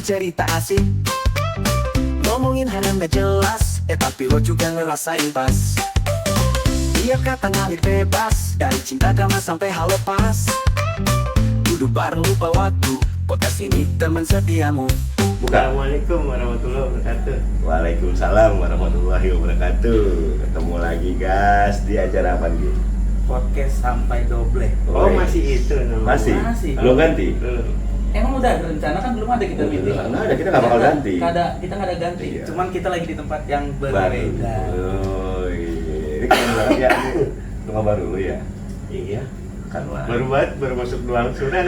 cerita asik, ngomongin hal yang gak jelas, tapi lo juga ngerasain pas. Biar kata ngalir bebas, dari cinta drama sampai hal lepas. Duduk bareng lupa waktu, podcast ini teman setiamu. Buka. Assalamualaikum warahmatullahi wabarakatuh. Waalaikumsalam warahmatullahi wabarakatuh. Ketemu lagi guys di acara apa nih? Podcast sampai doble. Oh, masih itu namanya. Masih? Masih. Belum ganti? Belum. Emang udah ada rencana kan belum ada kita meeting. Nggak ada, kita nggak bakal ganti. Kita nggak ada ganti. Iya. Cuman kita lagi di tempat yang Baru. berbeda. Oh iya. Ini keren banget ya. Ini rumah baru lu ya? Iya. Kan lah. Baru banget, baru masuk doang sunan.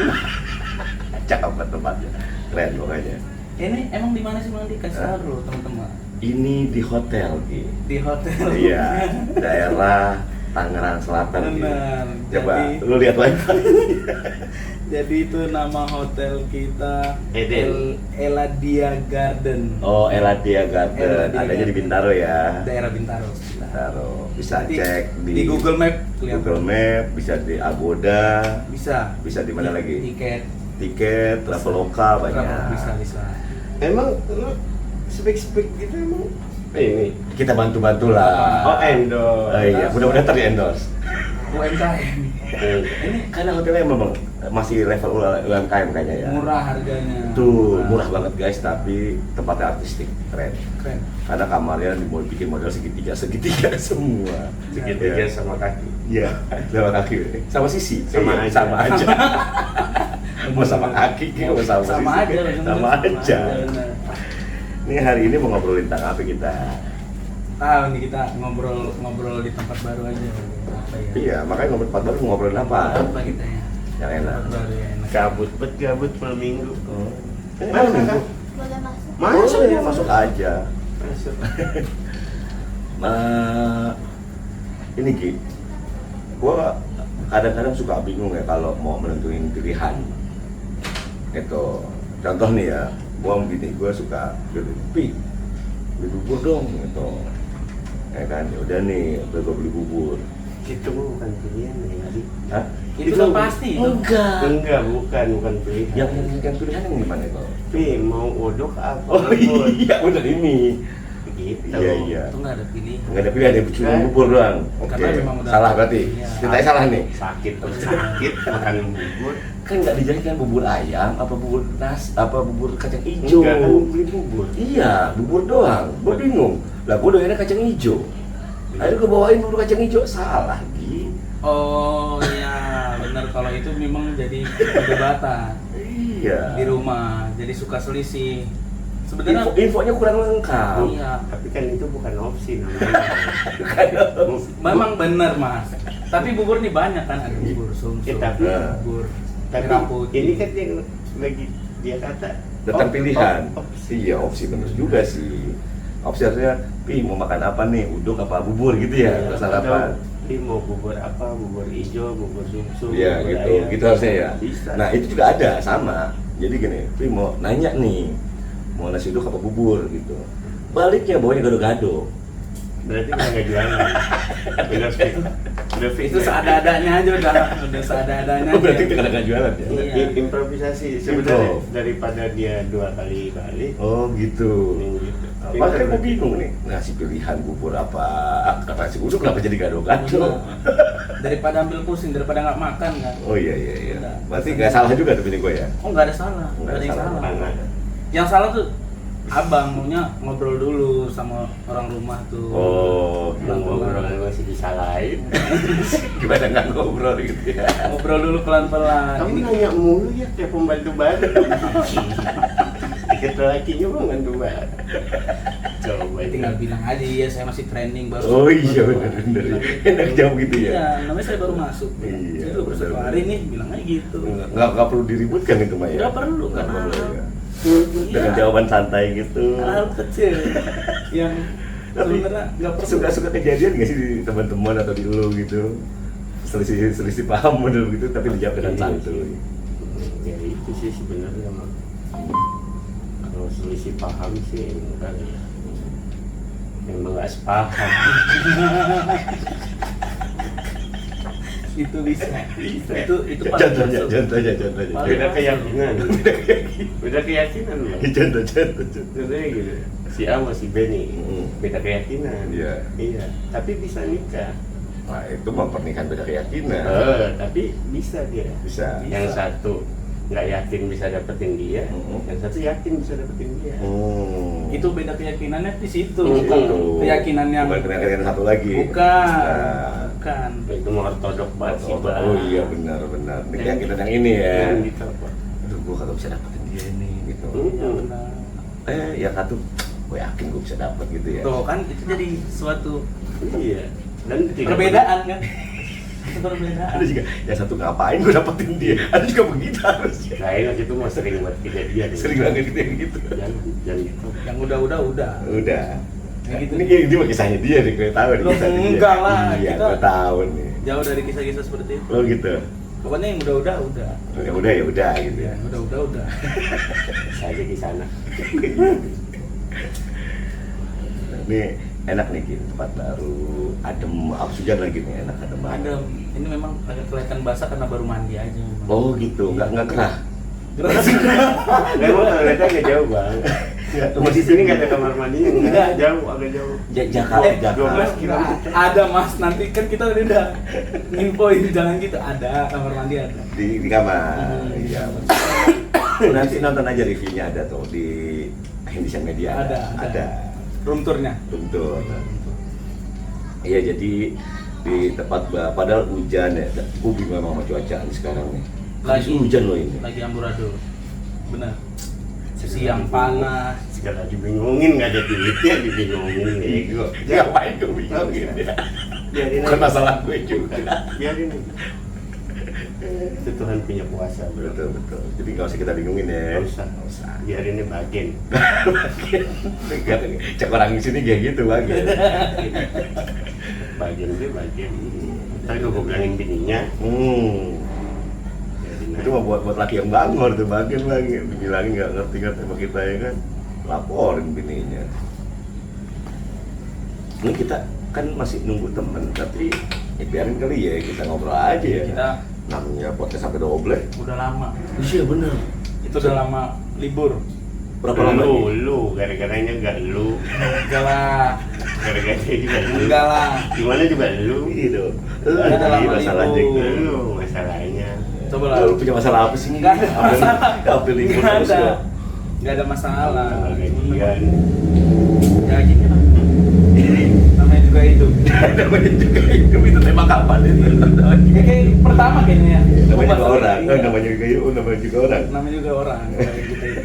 Cakep banget tempatnya. Keren pokoknya. Ini emang di mana sih Bang? Dikasih tahu dulu teman-teman. Ini di hotel Ki. Di hotel. Iya. Daerah Tangerang Selatan. Ki. Benar. Coba Jadi- lu lihat lagi. Jadi itu nama hotel kita Eden. Eladia Garden. Oh, Eladia Garden. Eladia Adanya di Garden. Bintaro ya. Daerah Bintaro. Bintaro. Bisa Nanti cek di Google Map kelihatan. Google Map, bisa di Agoda, Bisa. bisa di mana lagi? Tiket. Tiket, Traveloka banyak. Bisa. Emang lu speak gitu emang ini? Kita bantu-bantu lah. Oh, endorse. Oh iya, mudah-mudahan tadi endorse. UMKM. Ini karena hotelnya memang masih level UMKM kayaknya ya. Murah harganya. Tuh, murah banget guys, tapi tempatnya artistik, keren. Keren. Karena kamarnya bikin model segitiga semua. Segitiga Iya. sama kaki. Iya, sama kaki, sama sisi, Sama Iya, aja. sama aja. Mau sama kaki, mau sama sisi, Sama aja. sama aja. bener. Ini hari ini mau ngobrolin tentang apa kita? Tahu nih kita ngobrol di tempat baru aja. Apa ya? Iya, makanya ngobrolin apa? Apa kita ya? Yang enak. Tempat baru ya enak. Gabut malam minggu. Mana minggu? Boleh masuk. Masuk ya, ya, masuk aja. Masuk. Ini Ki, gua kadang-kadang suka bingung ya kalau mau menentuin pilihan. Itu, contoh nih ya, gua suka beli bubur dong, gitu. Ya kan, udah nih, gua beli bubur. Itu bukan pilihan ya, Adi. Hah? Itu kan pasti. Enggak. Bukan pilihan. Yang menentukan pilihan yang gimana itu? Tapi mau uduk apa? Oh bubur? iya, udah ini. Begitu. Iya. Itu nggak ada pilihan. Nggak ada pilihan, cuma bubur doang. Oke, Karena memang udah- salah berarti. Iya. Ceritanya salah nih. Sakit makan bubur. Kan nggak dijadikan bubur ayam, apa bubur apa bubur kacang hijau. Enggak kan beli bubur. Iya, bubur doang. Gue bingung. Lah gue doyannya kacang hijau. Akhirnya gue bawain bubur kacang hijau, salah Gi. Oh iya, benar kalau itu memang jadi perdebatan Iya. di rumah, jadi suka selisih. Sebenarnya Infonya kurang lengkap. iya, Tapi kan itu bukan opsi namanya. memang benar Mas. Tapi bubur nih banyak kan, ada bubur sumsum, Ya, tapi- bubur Tapi merah putih. ini kan yang lagi dia kata Tentang pilihan. opsi. Iya, opsi bener juga sih. Opsi harusnya, mau makan apa nih? Uduk apa bubur gitu ya? Iya, Sarapan. Dia mau bubur apa? Bubur hijau, bubur sumsum. Iya bubur gitu, ayam. gitu harusnya ya. Bisa. Nah itu juga ada sama. Jadi gini, mau nanya nih, mau nasi uduk apa bubur gitu. Baliknya bawanya gado-gado. Berarti nggak jualan. Udah fix. Itu seadanya aja udah seadanya Oh, berarti aja. kita nggak jualan ya? Iya. Improvisasi sebenarnya Improv. daripada dia 2 kali balik. Oh gitu. Gitu. Makanya gue bingung nih, ngasih pilihan bubur apa? Nasi uduk kenapa jadi gado-gado? Daripada ambil pusing, daripada nggak makan kan. Oh iya. Berarti nggak salah juga tuh pilih gue ya? Oh nggak ada salah, nggak ada yang salah. Yang salah tuh abang maunya ngobrol dulu sama orang rumah tuh. Oh, Ngobrol masih disalahin. gimana nggak ngobrol gitu ya? Ngobrol dulu pelan-pelan. Kamu Ini nanya mulu ya kayak pembantu baru. Dikit lakinya pembantu baru. Coba tinggal bilang aja ya saya masih training baru. Oh iya benar. Enak jauh gitu ya? Iya, namanya saya baru masuk. Iya, Itu baru satu benar. hari nih bilangnya gitu. Nggak perlu diributkan itu Maya. Nggak perlu, Nggak karena perlu, ya. Iya. Dengan jawaban santai gitu. Hal kecil yang Tapi sebenarnya nggak perlu. suka kejadian nggak sih di teman-teman atau di lu gitu? Selisih paham model gitu tapi dijawab dengan Iya. santuy. Ya itu sih sebenarnya mah. Kalau selisih paham sih enggak. Emang nggak sepaham. Itu bisa. Itu paling Contohnya, masuk. contohnya. Paling Beda masuk. keyakinan. Beda keyakinan loh. Contoh. Contohnya gitu. Si A sama si B nih, beda keyakinan. Iya. Iya. Tapi bisa nikah. Nah, itu mah pernikahan beda keyakinan. Tapi bisa dia. Bisa. Yang satu nggak yakin bisa dapetin dia, yang satu yakin bisa dapetin dia. Itu beda keyakinannya di situ. Itu. Keyakinan yang bukan keyakinan satu lagi. bukan. Nah, Bukan. Itu mau ortodok banget sih, Bang. oh iya benar. Ini keyakinan yang ini ya. Yang gitu apa? Aduh, gua kagak bisa dapetin dia ini gitu. Ya benar. Ya satu, gua yakin gua bisa dapet gitu ya. Tuh kan itu jadi suatu Iya. Dan tidak perbedaan kan. Itu perbedaan. Ada juga, yang satu ngapain gua dapetin dia. Ada juga begitu harusnya. Nah, ini itu mah sering buat kejadian. Sering banget gitu yang gitu. Jangan gitu. Yang udah. Udah. Kayak gitu. Ini mah kisahnya dia nih, gue tahu nih Loh, kisahnya dia. enggak lah, Iya, kita- gue tahu nih. Jauh dari kisah-kisah seperti itu. Oh gitu. Pokoknya yang udah. Ya udah gitu ya. Udah. Saya di sana. Ini enak nih Ki, tempat baru, adem, absujan lagi nih, enak adem banget. Ada ini memang agak kelihatan basah karena baru mandi aja. memang. Oh gitu, nggak kerah. Geras. Memang toiletnya agak jauh, Bang. Rumah di sini nggak ada kamar mandinya, nggak jauh, agak jauh. Jakarta. 12 kilo. Ada Mas, nanti kan kita udah nginfoin jangan gitu. Ada kamar mandi ada. Di kamar. Iya. Nanti nonton aja reviewnya ada tuh di Indonesian Media. Ada. Room tournya. Betul. Iya, jadi di tempat padahal hujan ya. Gue bingung sama cuaca nih sekarang nih. Lagi Hujan loh ini. Lagi amburadul. Benar. Siang panas. Sekarang dibingungin, nggak ada duitnya dibingungin nih. Ngapain gue bingungin ya? Biarin Bukan aja. masalah gue juga. Biarin aja. Itu Tuhan punya kuasa, bro. Betul. Jadi nggak usah kita bingungin ya. Nggak usah. Nggak usah. Biarin ini bagian. Cek orang di sini kayak gitu bagian. Bagian dia bagian. Tadi gue bilangin bininya. Biarin Itu mah buat laki yang bangor tuh bagian. Dibilangin nggak ngerti sama kita ya kan. Laporin bininya. Ini kita kan masih nunggu temen, tapi ya biarin kali ya kita ngobrol aja ya. Kita Namanya podcast sampai double. udah lama. Iya bener. Itu udah lama libur. Berapa lama nih? Lu, gara-garanya nggak lu. Enggak lah. Gara-garanya juga lu. Enggak lah. Gimana juga lu. Gitu. Udah lama Masalahnya libur. gitu. Lu masalahnya. Coba lah. Lu punya masalah apa sih? Enggak ada masalah. Apel libur Enggak terus ada. ya. Enggak ada masalah. Tanggal gajian. Ya gini lah. Namanya juga hidup. Namanya juga hidup itu tema kapan itu? Ya kayak pertama kayaknya. Namanya juga Pembahasan orang. ini. Namanya juga hidup, namanya juga orang. Namanya juga orang. Kayak gitu itu.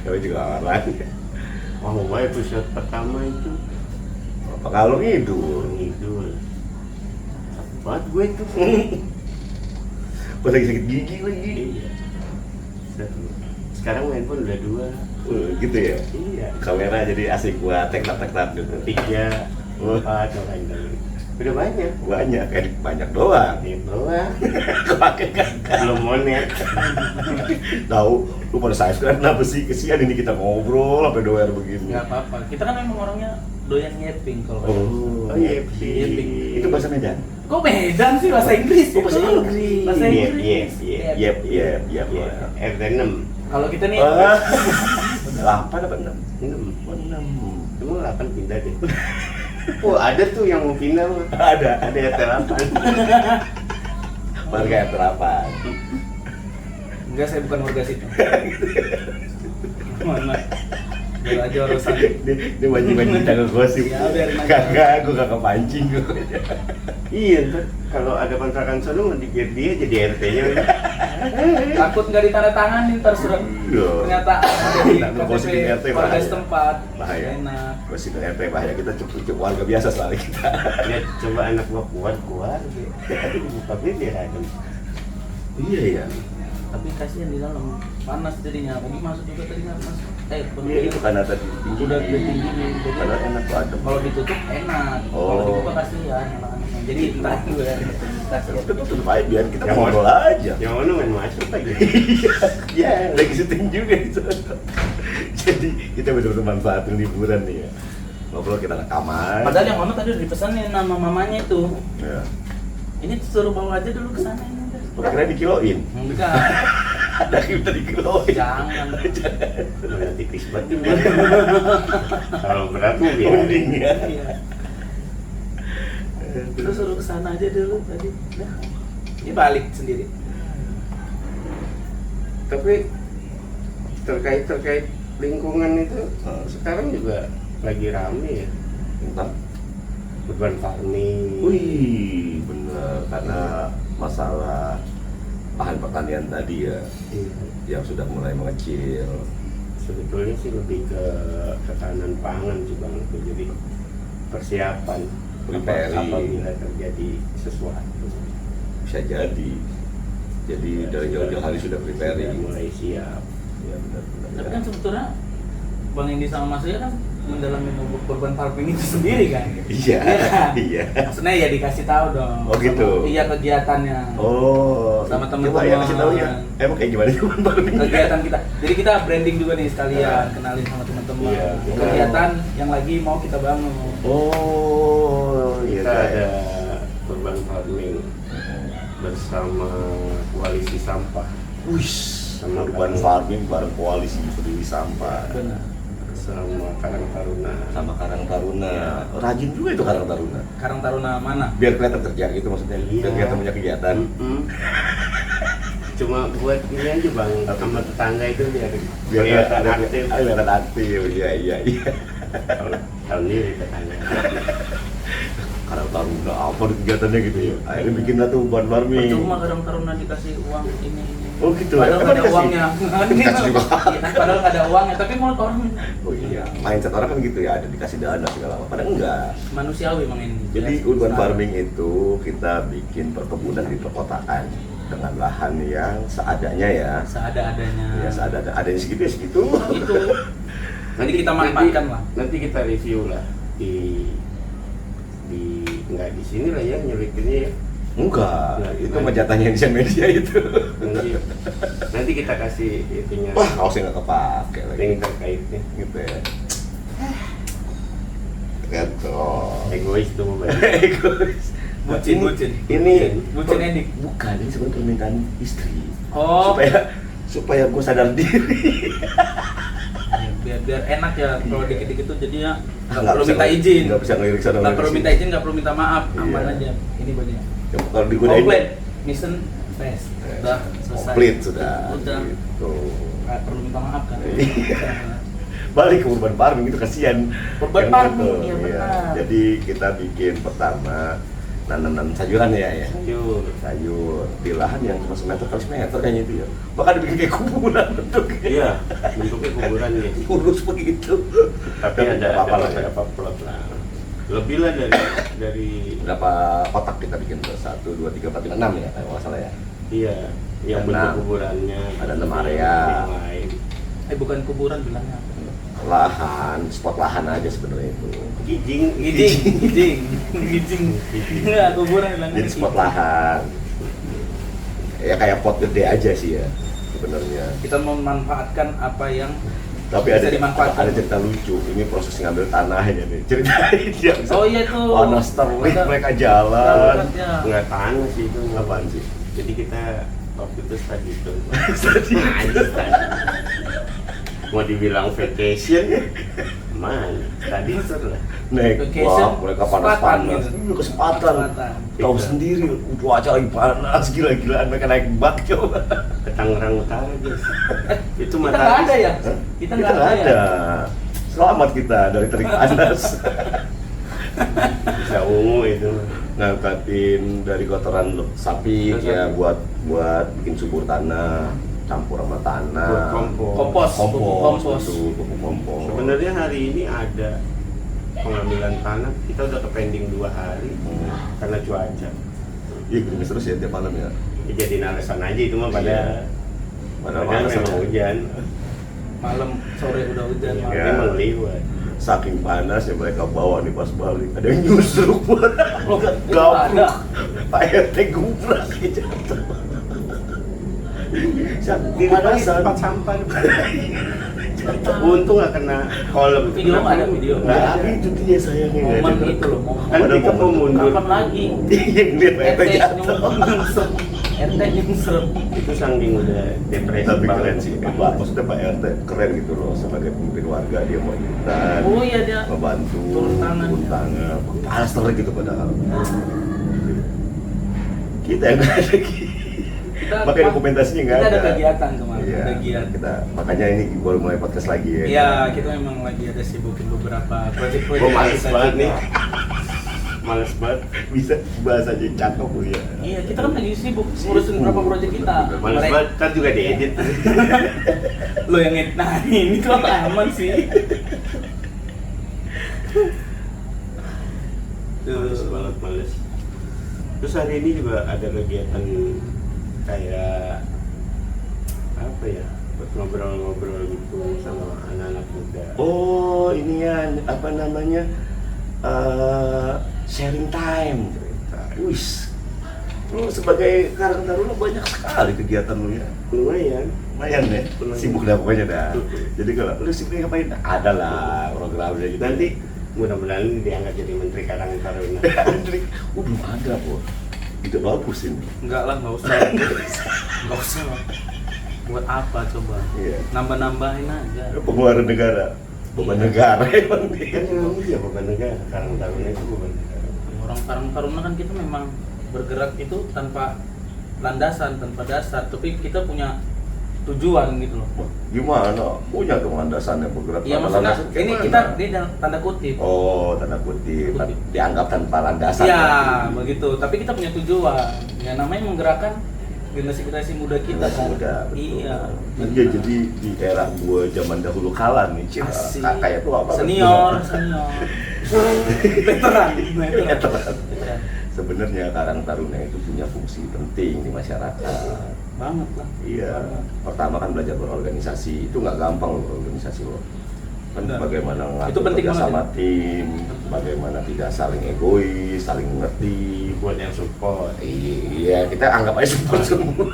Namanya juga orang. Oh, gua episode pertama itu Apa kalau hidup? ngidul. Capek banget gue itu. Pas lagi sakit gigi lagi. Iya. Seru. Sekarang handphone udah 2. Gitu ya. Iya. Kamera jadi asik buat tektat gitu. 3, 4 orang itu. Udah banyak. Banyak kan, banyak doang. Ini doang. Kepake kan. Belum monet. Tahu, lu pada saya sekarang kenapa sih? Kesian ini kita ngobrol sampai doer begini. Enggak apa-apa. Kita kan memang orangnya doyan nyeping kalau. Oh, Oh iya, Nyeping. Itu bahasa Medan. Kok Medan sih bahasa Inggris? Oh, bahasa itu? Inggris. Bahasa Iya, Inggris. iya, iya. Yep. Iya. RT 6. Kalau kita nih 8 apa 6? 6. 6. Emang 8 pindah deh. Oh, ada tuh yang mau pindah mah. Ada. Ada RT 8. Warga terapan. enggak, saya bukan warga situ. Mana? Biar aja urusan. Ini mancing-mancing jago gosip. Ya, biarin aja. Kagak, gue kagak pancing gue. Iya, ntar kalau ada kontrakan sono mau dikir dia jadi RT-nya. Takut nggak ditandatanganin ntar surat Iya. pernyataan dari Nah, KTP gosipin RT warga bahaya. setempat. Bahaya. Enak. Gosip RT bahaya, kita cukup warga biasa soalnya kita. Lihat coba anak gua kuat. Tapi dia ada. Iya ya. Tapi kasihan di dalam panas jadinya. Umi masuk juga tadi nggak masuk. Iya Pemilik itu karena tadi tinggi. udah tinggi nih. Jadi Padahal enak tuh adem. kalau ditutup enak. Oh. Kalau dibuka kasihan anak-anaknya. Jadi entar gue kasihan. Tutup aja biar kita Yang ngobrol aja. Yang mana main masuk aja. Iya, lagi syuting juga di sana. Jadi kita benar-benar manfaatin liburan nih ya. Ngobrol kita rekaman. Padahal yang mana tadi udah dipesanin nama mamanya itu. Ya. Ini suruh bawa aja dulu ke sana ini udah. Gua kira dikiloin. Enggak. Ada kita dikiloin. Jangan. Mana tipis banget dia. Kalau berat mah biar. Mending ya. Iya. Terus suruh ke sana aja dulu tadi. Udah. Ini balik sendiri. Tapi terkait lingkungan itu sekarang juga lagi rame ya. Tentang Urban farming. wih, bener, karena masalah lahan pertanian tadi ya, Iya. yang sudah mulai mengecil. Sebetulnya sih lebih ke ketahanan pangan sih bang, itu jadi persiapan Preparing. apabila terjadi sesuatu. Bisa jadi dari jauh-jauh hari sudah Sudah preparing. mulai siap. Ya benar-benar. Tapi kan sebetulnya Bang Indi sama Mas Ria kan mendalami urban farming itu sendiri kan? Iya, kan? iya. Maksudnya ya dikasih tahu dong. Oh, gitu? Iya kegiatannya. Oh, Sama coba teman-teman. ya kasih tahu ya. Emang kayak gimana sih farming? Kegiatan kita. Jadi kita branding juga nih sekalian, kenalin sama teman-teman. Iya. Kegiatan yang lagi mau kita bangun. Oh, iya. Kita ada urban farming bersama koalisi sampah. Wih, Sama urban farming bareng koalisi peduli sampah. Benar. Sama Karang Taruna. Sama Karang Taruna. Rajin juga itu Karang Taruna. Karang Taruna mana? Biar kelihatan kerja gitu maksudnya. Iya. Biar kelihatan punya kegiatan. Cuma buat ini aja bang, sama tetangga itu biar Biar kelihatan kelihatan aktif. Kelihatan aktif. Iya, iya, iya. Tahun ini tetangga. Karang Taruna apa nih kegiatannya gitu ya. Akhirnya bikin lah tuh urban farming. Percuma Karang Taruna dikasih uang ini. Oh gitu. Padahal Emang nggak ada dikasih? uangnya. Dikasih juga. Iya, padahal nggak ada uangnya, tapi mau orang Oh iya, mindset orang kan gitu ya, ada dikasih dana segala macam. Padahal enggak. manusiawi Bang Indi. Jadi Jelas. urban farming itu kita bikin perkebunan di perkotaan dengan lahan yang seadanya ya. Seada-adanya. Ya adanya segitu ya segitu. Itu. Nanti kita manfaatkan lah. Nanti kita review lah di nggak di sini lah ya nyelidikinnya ya. Enggak, Nah, itu nah. mah jatahnya Indonesia Media itu. Nanti kita kasih itunya. Wah, kaosnya nggak kepake lagi. Yang terkaitnya. Gitu ya. Gitu. Egois tuh bang. Egois. Bucin, bucin. Ini Bucin Edik. bukan, ini sebenarnya permintaan istri. Oh. Supaya gue sadar diri. biar enak ya kalau dikit-dikit tuh jadinya nggak Nggak perlu bisa- minta izin, nggak bisa ngelirik sana, nggak ngelirik perlu sini. minta izin, nggak perlu minta maaf, aman Iya. aja. Ini bagian Ya, kalau digodain komplain, mission fest, udah selesai. komplit sudah. Udah. Gitu. Nggak perlu minta maaf kan? Iya. Balik ke urban farming itu kasihan. Urban Yang farming, gitu, iya iya. benar. Jadi kita bikin pertama nanam sayuran ya. Sayur. Sayur di lahan yang cuma semeter kali semeter kayaknya itu ya. Bahkan dibikin kayak kuburan bentuknya. Iya, bentuknya kuburan ya. Kurus begitu. Tapi Dan ada apa lah ya. beberapa plot lah. Lebih lah dari Berapa kotak kita bikin tuh? 1, 2, 3, 4, 5, 6 ya kalau nggak salah ya. iya yang Ada bentuk enam. kuburannya. Ada 6 area. Yang lain. Bukan kuburan bilangnya. Lahan, spot lahan aja sebenarnya itu. Gijing. Gijing. Enggak, kuburan bilangnya. Jadi spot lahan. Ya kayak pot gede aja sih ya sebenarnya. Kita memanfaatkan apa yang Tapi bisa ada dimanfaatkan. cerita lucu. Ini proses ngambil tanahnya nih. Ceritain dia. Oh iya tuh. Panas terik Ada- mereka jalan. Ya. Nggak tanah sih itu. Apaan sih? Jadi kita waktu itu study tour. Study Mau dibilang vacation, mana? Study tour lah. Naik, Vacation, wah mereka kesempatan panas-panas. gitu. Iya, kesempatan. Tahu Iya. sendiri, cuaca lagi panas, gila-gilaan mereka naik bak coba. Ke Tangerang Utara guys. Itu Kita nggak ada ya? Hah? Kita Kita nggak nggak ada. ada. Selamat kita dari terik panas. Bisa ungu itu. Ngangkatin dari kotoran sapi ya buat bikin subur tanah, campur sama tanah. Buat kompos. Kompos. Kompos. itu, pupuk kompos. Sebenarnya hari ini ada pengambilan tanah, kita udah ke pending 2 hari karena cuaca. Iya, gerimis terus ya tiap malam ya. Ya, jadiin alasan aja itu mah pada Iya. Padahal panas memang aja. hujan. Malam sore udah hujan. Ya, malam. Iya. memang liwat. Saking panas ya mereka bawa nih pas balik. Ada yang nyusruk buat Itu gapluk. ada. Pak RT gubrak ya jatuh. Di depan Panasan. tempat sampah. Untung nggak kena kolom. Video nggak ada video. Nggak Nah, ada. itu dia sayangnya nggak Momen ada. itu loh, momen. Kan kita mau mundur. Kapan lagi? Iya, ngeliat RT mereka jatuh. nyungsep. RT nyungsep. Itu saking udah depresi Tapi keren banget sih, sih. Pak. Maksudnya Pak RT keren gitu loh, sebagai pemimpin warga dia mau ikutan, Oh iya dia membantu, turun tangan. panas terik gitu padahal. Kita yang nggak ada makanya dokumentasinya nggak kita ada. ada kegiatan kemarin, Iya, ada kegiatan. kita makanya ini baru mulai podcast lagi ya. Iya, kita memang lagi ada sibukin beberapa proyek-proyek. Gue males kita banget juga. nih. Males banget. Bisa bahasa aja cakep bu ya. Iya, kita kan lagi sibuk ngurusin beberapa proyek kita. Males Mereka- banget kan juga diedit. Lo yang ngedit, nah ini kok aman sih. Males banget, males. Terus hari ini juga ada kegiatan kayak apa ya, buat ngobrol-ngobrol gitu sama anak-anak muda. Oh ini ya apa namanya sharing time cerita. Wis, lu sebagai Karang Taruna banyak sekali kegiatan lu ya. Lumayan. Lumayan ya, Lumayan. sibuk dah pokoknya dah. Jadi kalau lu sibuk ngapain? Ada lah programnya gitu. Nanti mudah-mudahan diangkat jadi Menteri Karang Taruna. Andri, belum ada bu. Itu bagus ini. Enggak lah, enggak usah. Enggak usah lah. Buat apa coba? Iya. Nambah-nambahin aja. Pengeluaran negara, beban negara emang Kan dia. memang iya beban negara, Karang Taruna itu beban negara. Orang Karang Taruna kan kita memang bergerak itu tanpa landasan, tanpa dasar, tapi kita punya tujuan gitu loh. Gimana? Punya dong landasan yang bergerak. Iya tanpa maksudnya landasan ini gimana? kita di tanda kutip. Oh, tanda kutip. Kutip. Dianggap tanpa landasan. Iya, begitu. Tapi kita punya tujuan. Ya namanya menggerakkan generasi muda kita Generasi kan. muda, betul. Iya. Iya, jadi di era gua zaman dahulu kala nih, Cik. Asik. Kayak tuh apa? Senior. Veteran. Veteran. Sebenarnya Karang Taruna itu punya fungsi penting di masyarakat. Banget lah. Iya. Banget. Pertama kan belajar berorganisasi. Itu nggak gampang loh organisasi loh. Kan Benar. bagaimana Itu ngatur penting kerja banget sama ya. tim, bagaimana tidak saling egois, saling mengerti. Buat yang support. Iya, kita anggap aja support semua.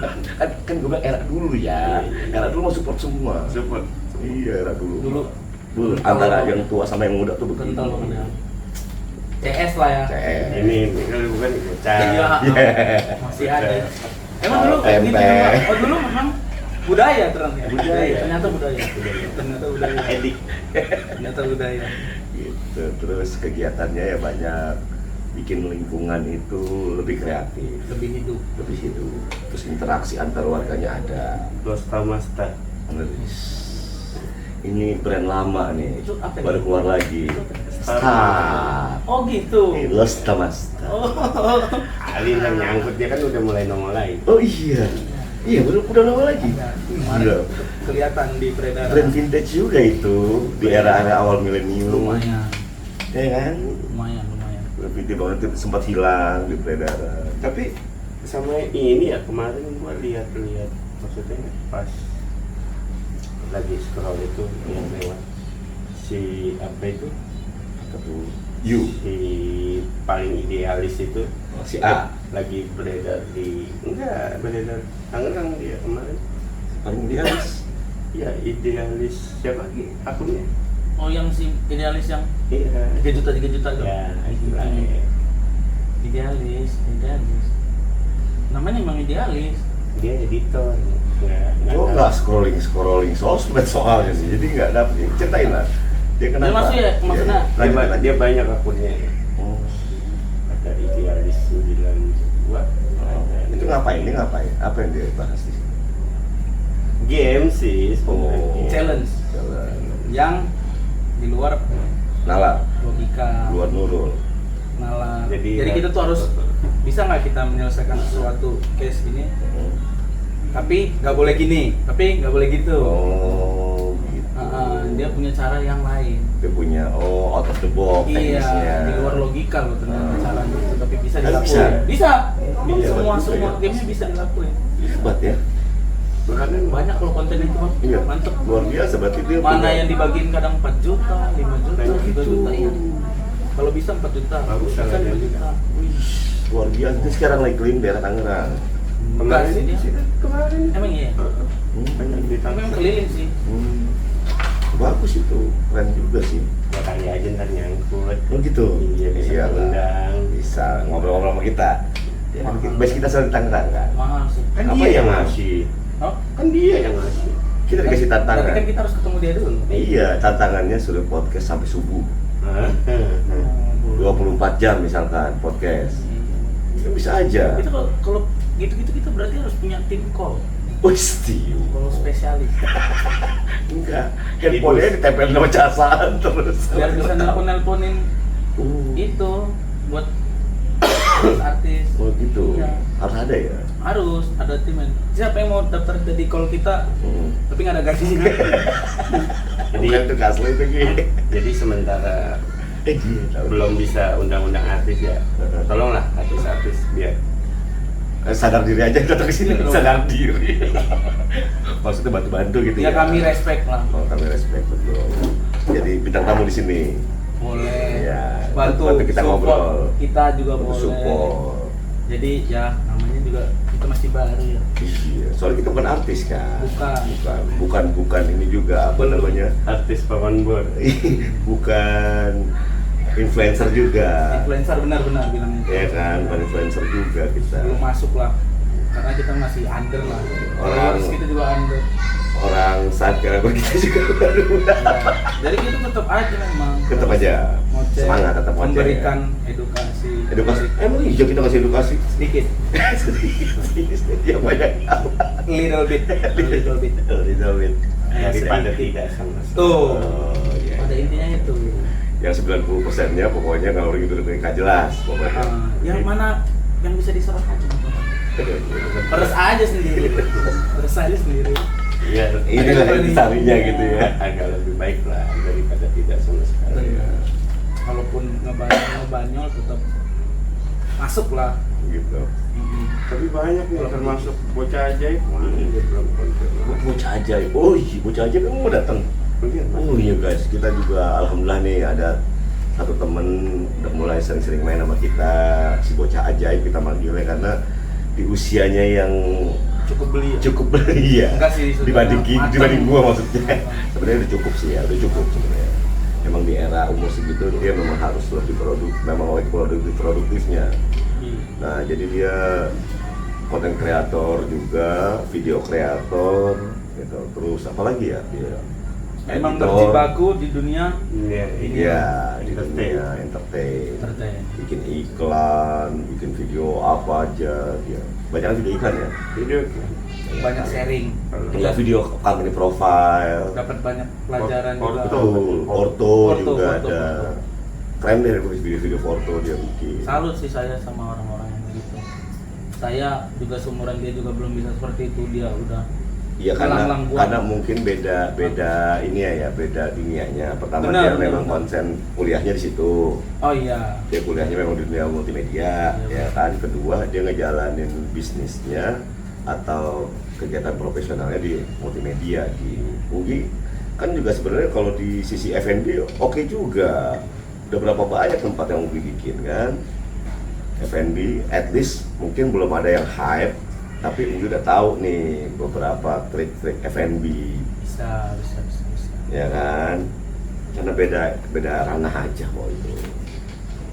Kan gue bilang era dulu ya. Era dulu mau support semua. Support. Iya, era dulu. Dulu Dulu antara yang tua sama yang muda tuh begini. kental banget ya. CS lah ya. CS. Ini kalau bukan bocah. Iya. Masih ada. Emang dulu Tempe. gitu memang. Oh dulu memang budaya ternyata. Budaya. Ternyata budaya. Ternyata budaya. Edik. Ternyata budaya. Gitu. Terus kegiatannya ya banyak, bikin lingkungan itu lebih kreatif, Lebih hidup. lebih hidup. Terus interaksi antar warganya ada. Losta Masta. Ini brand lama nih, Itu apa ya? baru keluar lagi. Star. Star. Oh gitu. Los Tamas. Oh. Ali yang nyangkut dia kan udah mulai nongol lagi. Oh iya, iya udah lama lagi. Kemarin Gila. kelihatan di peredaran. Brand vintage juga itu di era-era awal milenium. Lumayan. Ya kan? Lumayan. Brand vintage banget itu sempat hilang di peredaran. Tapi sama ini ya kemarin gua lihat-lihat maksudnya pas lagi scroll itu yang lewat si apa itu Satu You, si paling idealis itu si A, lagi beredar di enggak beredar Tangerang dia kemarin paling idealis. ya idealis siapa lagi akunnya Oh yang si idealis yang iya 3 juta tuh. ya istilahnya Idealis. Namanya emang idealis. dia editor nggak Gue tahu. nggak scrolling sosmed soalnya sih, jadi nggak dapet. Ceritain lah. Dia kenapa? Dia maksudnya- maksudnya- Dia banyak akunnya Oh. ada idealis 92 Itu ngapain? Dia ngapain? Apa yang dia bahas di sini? game sih sebenarnya. Oh. Challenge. Jalan. Yang di luar Nalar, logika. luar nurul. Nalar. Jadi- Jadi kita tuh harus bisa nggak kita menyelesaikan sesuatu case ini, tapi nggak boleh gini, tapi nggak boleh gitu. Oh, gitu. Dia punya cara yang lain. Dia punya out of the box Iya, teknisnya. di luar logika loh ternyata caranya itu, tapi bisa Bisa. dilakuin. Bisa. Bisa, Semua betul, ya. gamenya bisa dilakuin. Hebat ya. Bahkan Banyak loh konten itu Bang. Iya. Mantep. Luar biasa berarti dia. Mana punya- yang dibagiin kadang 4 juta, 5 juta, Nah, 3 gitu. juta iya. Kalau bisa 4 juta, Bagus bisa lah, 5 ya. juta. Wih, luar biasa. Dia sekarang lagi keliling daerah Tangerang. Enggak sih dia. kemarin Emang iya. Hmm. banyak di Tapi memang Tangerang. keliling sih. Hmm. bagus itu, keren juga sih. Ya kali aja ntar nyangkut. Oh gitu? Iya, bisa undang. Bisa ngobrol-ngobrol sama kita. Ya, base kita selalu di Tangerang kan? Mahal sih. Kan Apa dia yang yang mau? ngasih. Oh, Kan dia yang ngasih. Kita dikasih berarti tantangan. kan kita harus ketemu dia dulu. Iya, tantangannya suruh podcast sampai subuh. Hah? 24 jam misalkan podcast. Ya, bisa aja. Itu kalau gitu-gitu kita berarti harus punya tim call. Pasti. Kalau spesialis. Enggak. Handphonenya ditempel sama casaan terus. Biar bisa nelponin itu buat artis. Oh gitu. Iya. Harus ada ya. Harus ada tim. Siapa yang mau daftar jadi call kita tapi nggak ada gajinya? Jadi Bukan itu kaslo itu gitu. Jadi sementara belum bisa undang-undang artis ya, tolonglah artis-artis biar sadar diri aja datang ke sini, Iya, sadar diri. Maksudnya bantu-bantu gitu Ya kami respect lah. Oh, kami respect betul. Jadi bintang tamu di sini. Boleh. Iya. Bantu kita support ngobrol. Kita juga Bantu boleh. support. Jadi ya namanya juga kita masih baru ya. Iya, soalnya kita bukan artis kan. Bukan. Ini juga apa Belum. namanya? artis papan bor. Bukan influencer juga. Influencer benar-benar bilangnya. Ya kan, bukan influencer juga kita. Belum masuk lah. Karena kita masih under lah. Orang- Followers kita juga under. Orang subscriber kita juga baru. Ya. Jadi kita tetap aja memang. Tetap aja. Ngoceh, Semangat tetap ngoceh. memberikan edukasi. Edukasi. Emang iya kita kasih edukasi. Sedikit. Yang banyak. Little bit. Little bit. Little bit. Daripada sedikit. tidak sama sekali. Tuh. Oh, iya. Pada intinya itu. Yang 90%-nya pokoknya kalau orang itu nggak jelas pokoknya. Yang mana yang bisa diserah aja. Peres aja sendiri. Peres aja sendiri. Iya, Ini lah yang carinya gitu ya. agak lebih baik lah daripada tidak sama sekali. Benar. Kalaupun ngebanyol tetap masuk lah. Gitu. Tapi banyak nih termasuk bocah ajaib dia belum konfirm. Bocah ajaib. Oh iya, bocah ajaib kamu mau datang. Oh iya guys, kita juga alhamdulillah nih ada satu temen udah mulai sering-sering main sama kita, si bocah ajaib kita manggilnya karena di usianya yang Cukup beli. Ya? cukup belia Enggak sih, sudah matang. dibanding gua maksudnya. Sebenarnya udah cukup sih ya, udah cukup sebenarnya. Emang di era umur segitu dia memang harus lebih produktifnya. Nah jadi dia konten kreator juga, video kreator, gitu. Terus apa lagi ya dia? Emang Editor. berjibaku di dunia Iya, di dunia entertain. Bikin iklan, bikin video apa aja dia. Banyak video iklan ya. Video banyak sharing. Iya, video company profile. Dapat banyak pelajaran juga. Betul, orto juga Orto. ada. Keren deh video-video foto dia bikin. Salut sih saya sama orang-orang yang begitu. Saya juga seumuran dia juga belum bisa seperti itu, dia udah Iya karena melanglang buana. karena mungkin beda ini ya beda dunianya. Pertama Benar, dia memang benar. konsen kuliahnya di situ. Oh iya. Dia kuliahnya memang di dunia multimedia, Iya, ya kan. Kedua dia ngejalanin bisnisnya atau kegiatan profesionalnya di multimedia di UI. Kan juga sebenarnya kalau di sisi F&B oke juga. Udah berapa banyak tempat yang UI bikin kan. F&B, at least mungkin belum ada yang hype, tapi UI udah tahu nih beberapa trik-trik F&B, Bisa. ya kan? Karena beda ranah aja kok itu.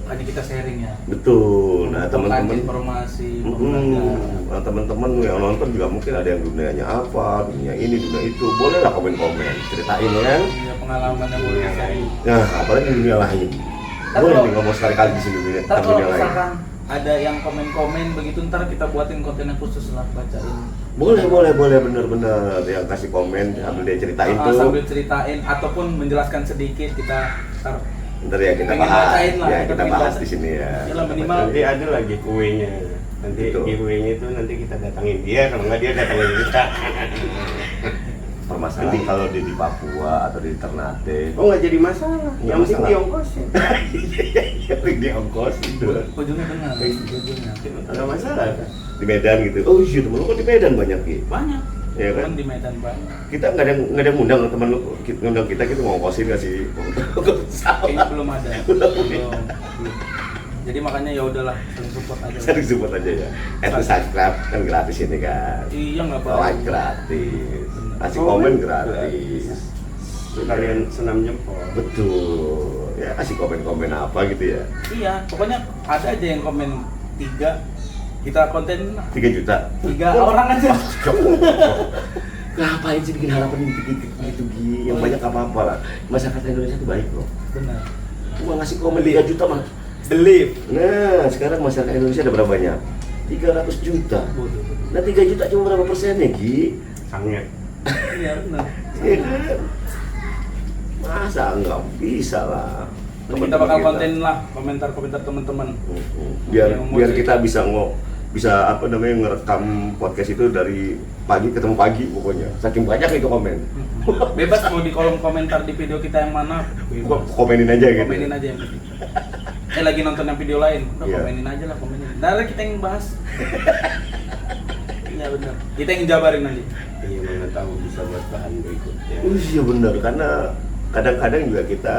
Makanya kita sharing ya. Betul. Nah teman-teman, informasi, pembelajaran. nah teman-teman yang nonton juga mungkin ada yang dunianya apa, dunia ini, dunia itu, bolehlah komen-komen, ceritain ya. Punya pengalaman yang boleh sharing. Nah apalagi di dunia lain. Ntar Boleh kalau- nih ngomong sekali-kali di sini dunia, Ntar kalau dunia lain. misalkan ada yang komen-komen begitu, ntar kita buatin konten yang khusus lah, bacain. Boleh bener-bener yang kasih komen sambil dia ceritain tuh. Sambil ceritain ataupun menjelaskan sedikit, kita ntar Ntar ya kita pengen bahas, bacain lah, ya kita kita pengen bahas baca. di sini ya. Yalah, minimal. nanti ada lagi kuenya. Nanti Betul. giveaway-nya itu nanti kita datangin dia, kalau nggak dia datangin kita. Permasalahan kalau dia di Papua atau di Ternate, Oh nggak jadi masalah, Nggak yang penting masalah. diongkosin. yang di ongkos itu ujungnya dengar, ujungnya. Nggak masalah kan? di Medan gitu. Oh iya temen lu kan di Medan banyak gitu. Banyak. Iya kan? Temen di Medan banyak. Kita nggak ada yang ngundang temen lu, ngundang kita ngongkosin kasih Kayaknya belum ada. Belum. Belum. Jadi makanya ya udahlah, saling support aja. Sering support aja ya. Subscribe kan gratis ini kan. Iya nggak apa-apa. Like gratis, kasih Komen komen gratis. sekalian senam jempol. Betul. Ya kasih komen-komen apa gitu ya. Iya, pokoknya ada aja yang komen 3, kita konten 3 juta. 3 orang aja. Ngapain sih bikin harapan dikit-dikit gitu Gi? Yang banyak apa-apa lah. Masyarakat Indonesia itu baik loh. Benar. Gua ngasih komen 3 juta mah. Believe. Nah, sekarang masyarakat Indonesia ada berapa banyak? 300 juta. Bodoh. Nah 3 juta cuma berapa persennya Gi? Sangat. Iya benar. Iya kan? Masa nggak bisa lah. Nanti kita bakal konten lah komentar-komentar teman-teman. Biar Yang mau biar cerita. kita bisa apa namanya ngerekam podcast itu dari pagi ketemu pagi pokoknya. Saking banyak itu komen. Bebas mau di kolom komentar di video kita yang mana. Gua Bebas. komenin aja gitu. Komenin aja yang penting. Lagi nonton yang video lain, udah Iya. komenin aja lah, komenin. Nah, kita yang bahas. Iya benar. Kita yang jabarin aja. Iya, mana tahu bisa buat bahan berikutnya. Iya benar karena kadang-kadang juga kita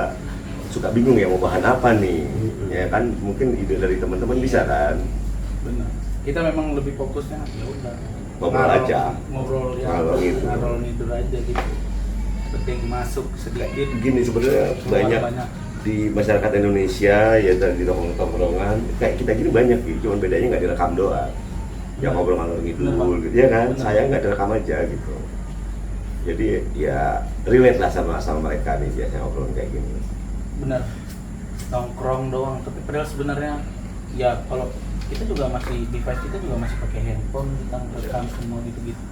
suka bingung ya mau bahan apa nih. Ya kan mungkin ide dari teman-teman bisa kan. Benar. Kita memang lebih fokusnya ya udah. Ngobrol aja. Ngobrol ya. Ngalor ngidul. Ngalor ngidul aja gitu. Penting masuk sedikit. Gini sebenarnya banyak di masyarakat Indonesia ya dan di tongkrongan kayak kita gini banyak gitu, cuman bedanya nggak direkam doang. Yang ngobrol ngalor ngidul Benar, gitu ya kan. benar. Saya nggak direkam aja gitu. Jadi ya relate lah sama mereka nih biasanya ngobrol kayak gini. Benar. Nongkrong doang, tapi padahal sebenarnya ya kalau kita juga masih device kita juga masih pakai handphone, kita rekam semua gitu-gitu.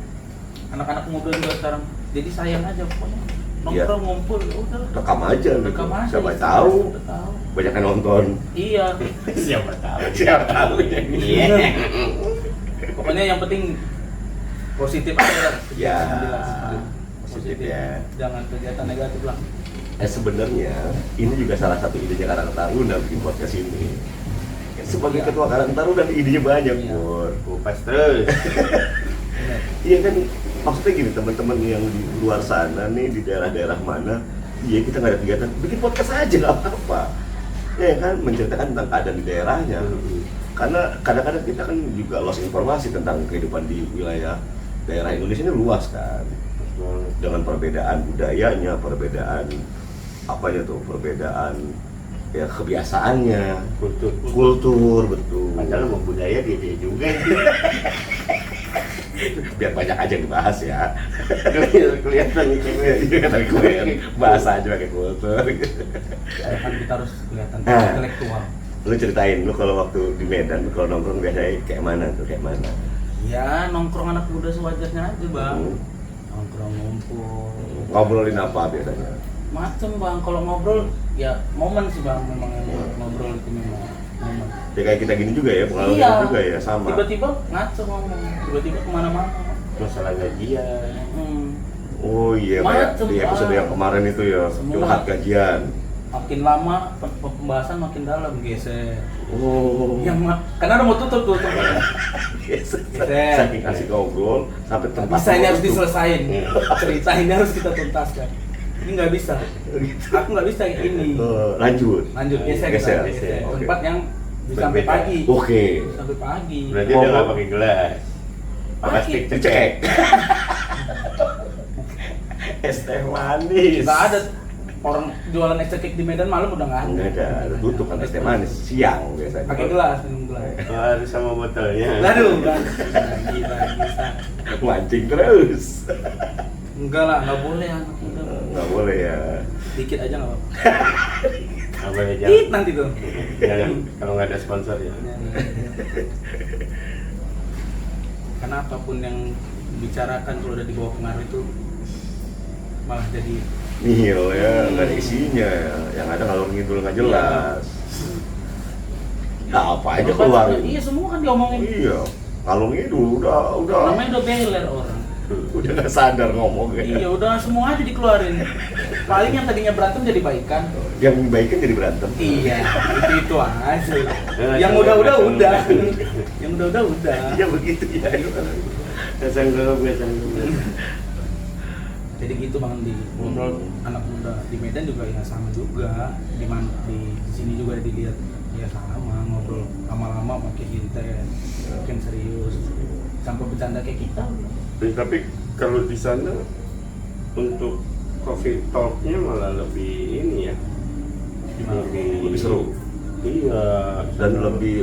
Anak-anak muda juga sekarang jadi sayang aja pokoknya nongkrong ngumpul ya udah Rekam aja gitu. rekam aja. Siapa gitu. tahu Siapa tahu. banyak yang nonton. Iya. Siapa tahu. Siapa tahu ya. Iya. Pokoknya yang penting positif aja. Ya, Alhamdulillah. positif ya. Jangan kegiatan negatif lah. Sebenarnya ini juga salah satu idenya Karang Taruna bikin podcast ini. Sebagai Iya. ketua Karang Taruna idenya banyak, Iya. Pur. Kupas terus. Benar. Iya kan, maksudnya gini teman-teman yang di luar sana nih di daerah-daerah mana, iya kita nggak ada kegiatan, bikin podcast aja nggak apa-apa. Ya kan, menceritakan tentang keadaan di daerahnya. Karena kadang-kadang kita kan juga lost informasi tentang kehidupan di wilayah daerah Indonesia ini luas kan. Dengan perbedaan budayanya, perbedaan apanya tuh, perbedaan ya kebiasaannya, kultur betul. Padahal mau budaya dia juga. Biar banyak aja yang dibahas ya. Kelihatan itu. Iya kan tadi keren, bahasa aja pakai kultur. Kan kita harus kelihatan Nah. intelektual. Lu ceritain lu kalau waktu di Medan, lu kalau nongkrong biasanya kayak mana tuh, kayak mana? Ya nongkrong anak muda sewajarnya aja bang. Hmm. Nongkrong ngumpul. Ngobrolin apa biasanya? Macem bang, kalau ngobrol ya momen sih bang, memang yang Hmm. ngobrol itu memang momen. Ya kayak kita gini juga ya, pengalaman Iya. juga ya, sama. Tiba-tiba ngaco ngomong, tiba-tiba kemana-mana. Masalah gajian. Oh iya, kayak Macem, di episode Bang. yang kemarin itu ya, Semua. curhat gajian. Makin lama pembahasan makin dalam geser. Oh. Karena udah mau tutup tuh. Saking asik ngobrol sampai tempat Bisa ini harus tutup. diselesain. Cerita ini harus kita tuntaskan. Ini nggak bisa. Aku nggak bisa kayak ini. Lanjut. Lanjut geser Geser, kita. geser. Oke. Tempat yang bisa sampai Berbeda. pagi. Oke. Sampai pagi. Berarti dia nggak pakai gelas. Plastik. Cek. Es teh manis. Nggak ada orang jualan es cekik di Medan malam udah nggak ada. Enggak ada, tutup kan es teh manis siang biasanya. Pakai gelas, minum gelas. Oh, harus sama botolnya. Aduh, lagi. Mancing terus. Enggak lah, nggak boleh anak muda. Nggak boleh ya. Dikit aja nggak apa-apa. Apa ya Hit jangan. nanti tuh. Jangan kalau nggak ada sponsor ya. Karena apapun yang dibicarakan kalau udah di bawah pengaruh itu malah jadi Nihil ya, nggak ada isinya ya. Yang ada ngalor ngidul nggak jelas. Ya apa aja keluar. Iya, semua kan diomongin. Iya, ngalor ngidul udah Namanya udah beler orang. udah nggak sadar ngomong ya. Iya, udah semua aja dikeluarin. Paling yang tadinya berantem jadi baikan. Yang baiknya jadi berantem. Iya, itu aja. Nah, Yang sama- udah-udah sama- udah. Yang udah-udah udah. Iya begitu ya. Nggak sanggup. Jadi gitu Bang di ngobrol anak muda di Medan juga ya sama juga. Di sini juga dilihat ya sama ngobrol lama-lama makin intens, makin serius. Sampai bercanda kayak kita. Tapi kalau di sana untuk coffee talknya malah lebih ini ya, Lebih seru. Iya. Dan lebih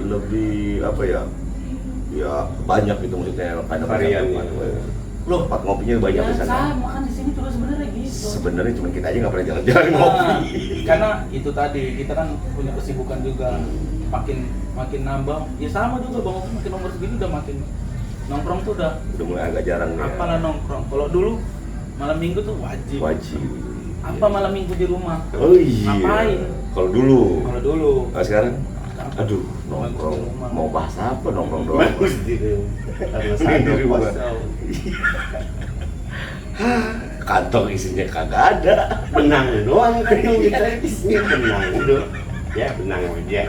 apa ya? Ya banyak gitu maksudnya karena Variannya. Loh, tempat ngopinya banyak di Ya, sana. sama kan di sini juga sebenarnya gitu. Sebenarnya cuma kita aja nggak pernah jalan-jalan ngopi. Karena itu tadi kita kan punya kesibukan juga, makin nambah. Ya sama juga Bang Oki makin umur segini udah makin nongkrong tuh udah Udah mulai agak jarang nih. apalah nongkrong. Kalau dulu malam minggu tuh wajib. Wajib. Apa malam minggu di rumah? Oh iya. Ngapain? Kalau dulu. Kalau dulu. Nah, sekarang Sekarang aduh, bagus nongkrong. di rumah. Mau bahas apa nongkrong doang? Bagus di karena Di satu rumah. kosong. Kantong isinya kagak ada. Benang doang kan kita isinya benang doang. Ya benang aja.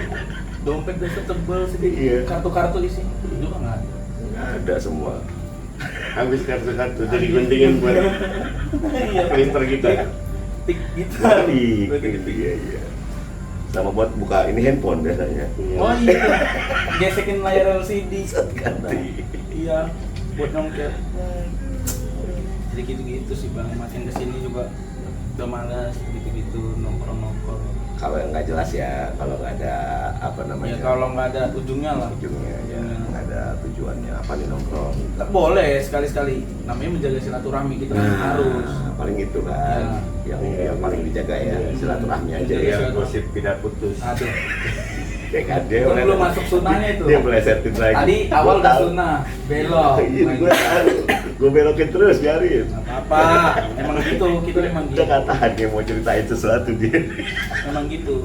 Dompet udah setebel sedikit. Iya. Kartu-kartu isinya juga nggak ada. Nggak ada semua. Habis kartu-kartu dari guntingin buat Iya. printer kita. Tik gitu. Balik. Begitu. Gitu, iya, iya. Sama buat buka ini handphone biasanya. Oh iya. Gesekin layar LCD. Saat ganti. Iya. Buat nongkrong. Jadi gitu-gitu sih Bang. Makin kesini juga udah malas gitu-gitu nongkrong-nongkrong. Kalau yang nggak jelas ya, kalau nggak ada apa namanya? Ya kalau nggak ada ujungnya lah. ujungnya ya, nggak ada tujuannya apa nih nongkrong. Nggak boleh sekali-sekali. Namanya menjaga silaturahmi kita kan harus. Paling itu kan yang paling dijaga ya, silaturahmi aja Iya. ya. Gosip tidak putus. Ada. Ya kan dia Itu belum masuk sunnahnya itu. Dia melesetin lagi. Tadi awal Gua udah tahu. sunnah, belok. Iya, gue tahu. Gue belokin terus biarin. Nggak apa-apa. Emang gitu, kita memang Udah gitu. nggak tahan dia mau ceritain sesuatu dia. Memang gitu.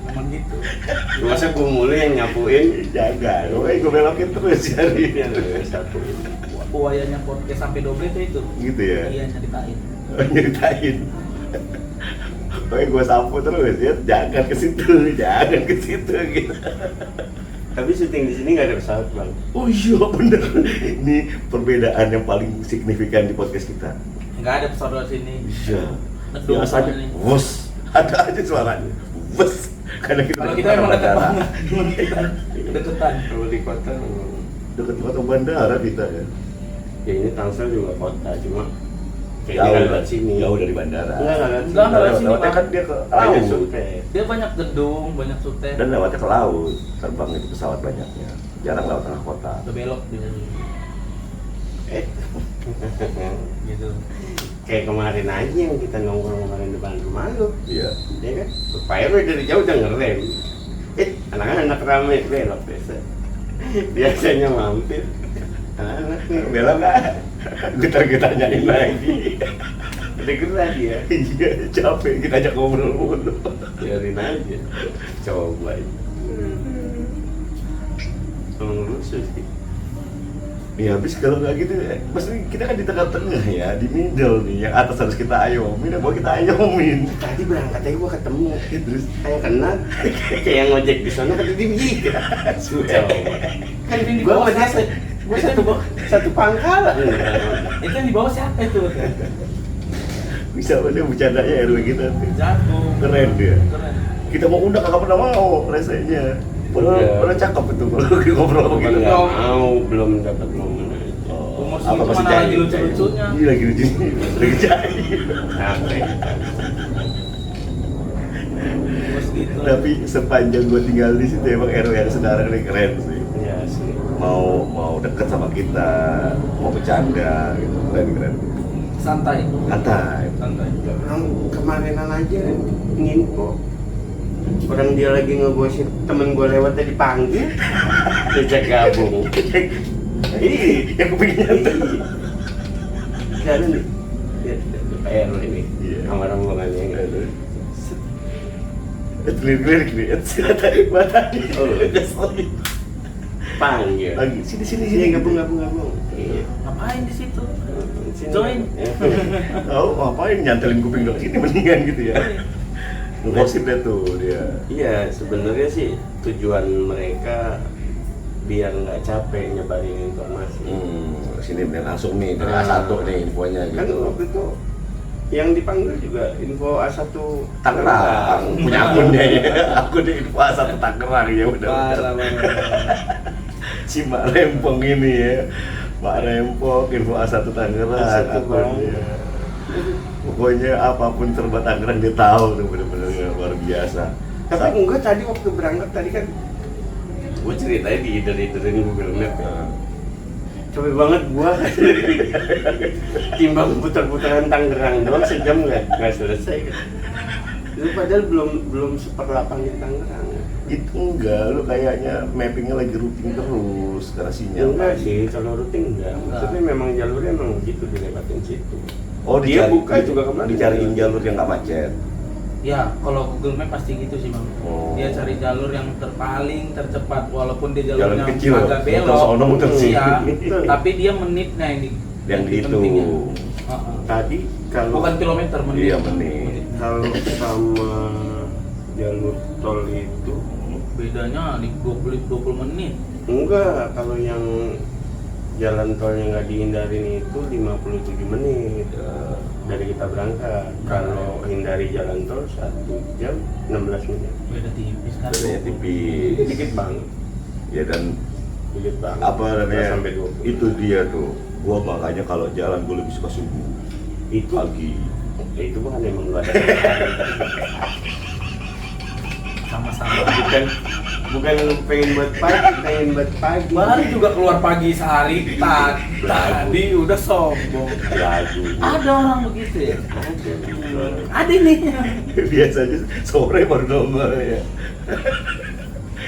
Memang gitu. Masa gue mulai yang nyapuin. Jangan, gue belokin terus biarin. Iya, satu. Buayanya podcast sampai doble itu. Gitu ya. Iya, nyeritain. Nyeritain. Pokoknya gue sapu terus ya, jangan ke situ gitu. Tapi syuting di sini nggak ada pesawat bang. Oh iya bener. Ini perbedaan yang paling signifikan di podcast kita. Nggak ada pesawat di sini. Iya. Ngedung Biasanya, soalnya. wus, ada aja suaranya. Wus. Karena kita Kalau dekat kita emang dekat bandara. banget. Emang kita deketan. Kalau di kota, Dekat kota bandara kita ya. ya ini Tangsel juga kota, cuma Jauh, kayaknya nggak lewat sini. jauh dari bandara. Nggak lewat sini. Nggak lewat sini, Lewatnya Bang. kan dia ke Banyak laut. sungai. Dia banyak gedung, banyak sute. Dan lewatnya ke laut. Terbang itu pesawat banyaknya. Jarang lewat tengah kota. Udah belok dia. Gitu. Kayak kemarin aja yang kita nongkrong kemarin depan rumah lu, Iya. ya kan? Pak RW dari jauh udah ngerem. Anak-anak rame belok biasa. Biasanya mampir. Anak nih Belok kan? Kita tanyain lagi. udah gerak dia. Iya, capek kita ajak ngobrol mulu. Biarin aja. Coba. Emang lucu sih. Ya habis kalau nggak gitu, pasti kita kan di tengah-tengah ya, di middle nih, yang atas harus kita ayomin, yang bawah kita ayomin. Tadi berangkat aja gua ketemu, terus kayak kenal, kayak yang ngojek di sana kan dia begitu. Coba. Kan yang di Gua bawah sama dia, siapa? gua satu pangkalan. Itu yang di bawah siapa itu? Bisa mana bercandanya RW kita tuh. Jago. Keren dia. Keren. Kita mau undang kagak pernah mau rasanya. Iya. Pernah cakep itu kalau ngobrol Bukan begitu. nggak mau, belum dapat momen aja. Umur Apa segitu masih mana jahil? lagi lucu-lucunya? Iya lagi lucu, lagi jahil. Capek. Umur segitu. Tapi sepanjang gue tinggal di situ emang RW yang sekarang ini keren sih. Ya sih. Mau deket sama kita, mau bercanda gitu, keren. Santai. Santai. Santai. Orang kemarinan aja nginfo. Orang dia lagi ngegosip, temen gue lewat tadi panggil, diajak gabung. Iya, Yang kupingnya tuh. Sekarang nih, PR ini, Iya. sama rombongannya yang ada. Lirik nih, tadi Oh. Panggil. lagi sini Sini gabung. Iya. Ngapain di situ? Sini. Join. Oh, ngapain nyantelin kuping dong sini mendingan gitu ya. Ngosip deh tuh dia. Iya, sebenarnya sih tujuan mereka biar nggak capek nyebarin informasi. Sini bener langsung nih dari A1 nih infonya Kan gitu. waktu itu yang dipanggil juga info A1 Tangerang, punya akunnya ya. Akun info A1 Tangerang ya udah. Parah. Si Mbak Rempong ini ya. Mbak Rempong info A1 Tangerang A1 Bang. akunnya. Pokoknya apapun serba Tangerang dia tahu tuh, bener-bener luar biasa. Tapi enggak, tadi waktu berangkat tadi kan gue ceritain di ide-idein Google Map ya. Capek banget gua. Timbang putar-putaran Tangerang doang sejam nggak selesai kan. Itu padahal belum seperlapan di Tangerang. Itu enggak, lu kayaknya mappingnya lagi routing terus karena sinyal. Enggak sih, kalau routing enggak. Maksudnya memang jalurnya emang gitu, dilewatin situ. Oh, Dia dicari, buka juga kemarin. dicariin jalur yang nggak macet. Ya, kalau Google Map pasti gitu sih bang. Oh. Dia cari jalur yang paling tercepat, walaupun dia Jalan jalurnya kecil, agak muter belok. sono, muter sini. Iya, tapi dia menitnya ini. Yang itu. pentingnya. Heeh. Tadi kalau Bukan kilometer, menit. Iya, menit. kalau sama jalur tol itu Bedanya di 20 menit. enggak, kalau yang jalan tolnya nggak dihindarin itu 57 menit dari kita berangkat. Kalau hindari jalan tol 1 jam 16 menit. Beda tipis kan. Bedanya tipis. Dikit banget, Ya dan dikit banget. apa Nggak namanya? sampai 20. Itu dia tuh. Gua makanya kalau jalan gua lebih suka subuh. Itu Pagi. itu bukan emang lu ada. Sama-sama. bukan lu pengen buat pagi. Baru juga keluar pagi sehari, tadi udah sombong. lagu. Ada orang begitu ya? Ada nih. Biasanya sore baru nongol ya.